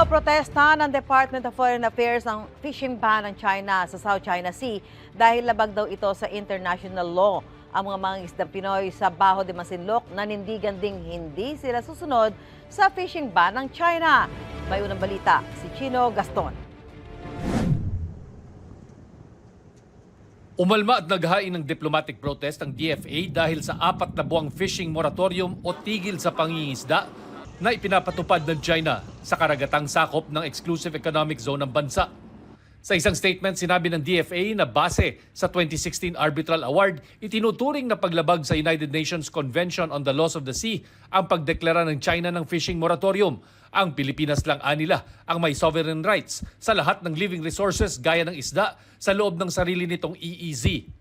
Pinoprotesta ng Department of Foreign Affairs ang fishing ban ng China sa South China Sea dahil labag daw ito sa international law. Ang mga mangingisdang Pinoy sa Baho de Masinloc nanindigan ding hindi sila susunod sa fishing ban ng China. May unang balita, si Chino Gaston. Umalma at naghain ng diplomatic protest ang DFA dahil sa 4 na buwang fishing moratorium o tigil sa pangingisda na ipinapatupad ng China sa karagatang sakop ng exclusive economic zone ng bansa. Sa isang statement, sinabi ng DFA na base sa 2016 Arbitral Award, itinuturing na paglabag sa United Nations Convention on the Laws of the Sea ang pagdeklara ng China ng fishing moratorium. Ang Pilipinas lang anila ang may sovereign rights sa lahat ng living resources gaya ng isda sa loob ng sarili nitong EEZ.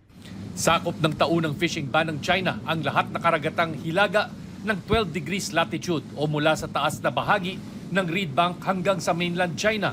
Sakop ng taunang fishing ban ng China ang lahat na karagatang hilaga ng 12 degrees latitude o mula sa taas na bahagi ng Reed Bank hanggang sa mainland China.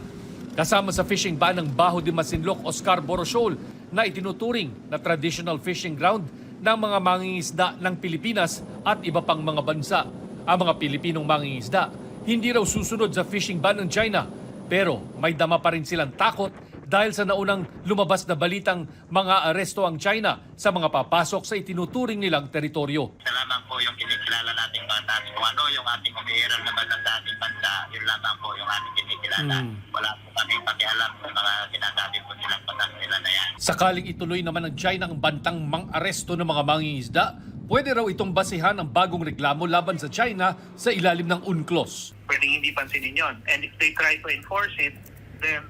Kasama sa fishing ban ng Baho de Masinloc o Scarborough Shoal na itinuturing na traditional fishing ground ng mga mangingisda ng Pilipinas at iba pang mga bansa. Ang mga Pilipinong mangingisda hindi raw susunod sa fishing ban ng China pero may dama pa rin silang takot dahil sa naunang lumabas na balitang mga aresto ang China sa mga papasok sa itinuturing nilang teritoryo. Lamang po yung kinikilala nating batas. Kung ano yung ating umiiral na bansa sa ating bansa, yun lamang po yung ating kinikilala. Wala po kami pakialam sa mga sinasabi po nilang batas nila na yan. Sakaling ituloy naman ng China ang bantang mang-aresto ng mga mangingisda, pwede raw itong basihan ang bagong reklamo laban sa China sa ilalim ng UNCLOS. Pwedeng hindi pansinin yon. And if they try to enforce it, then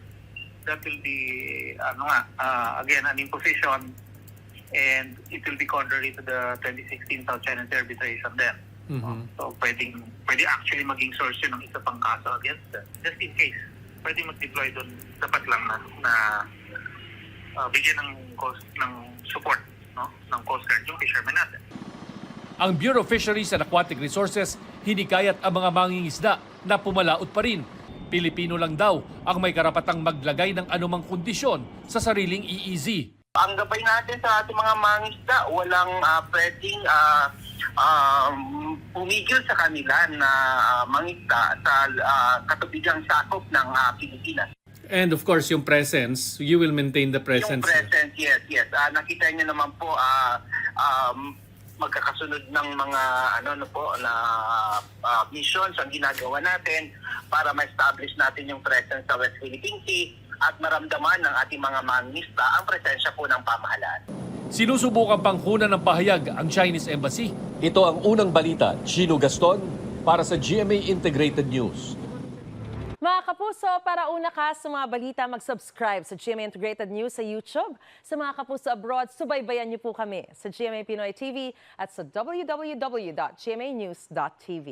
that will be, again, an imposition, and it will be contrary to the 2016 South China Sea arbitration then. So, pwede actually maging source yun ng isa pang kaso against them. Just in case, pwede mag-deploy doon. Dapat lang na bigyan ng support, no, ng Coast Guard yung fishermen natin. Ang Bureau of Fisheries and Aquatic Resources hinikayat ang mga mangingisda na pumalaot pa rin. Pilipino lang daw ang may karapatang maglagay ng anumang kondisyon sa sariling EEZ. Ang gabay natin sa ating mga mangisda, walang pwedeng pumigil sa kanila na mangisda sa katubigang sakop ng Pilipinas. And of course, yung presence, you will maintain the presence. Yung presence, yes. Nakita niyo naman po, magkakasunod ng mga missions ang ginagawa natin para ma-establish natin yung presence sa West Philippine Sea at maramdaman ng ating mga mangingisda ang presensya po ng pamahalaan. Sinusubukan pang kunan ng pahayag ang Chinese Embassy. Ito ang unang balita, Chino Gaston, para sa GMA Integrated News. Mga kapuso, para una ka sa mga balita, mag-subscribe sa GMA Integrated News sa YouTube. Sa mga kapuso abroad, subaybayan niyo po kami sa GMA Pinoy TV at sa www.gmanews.tv.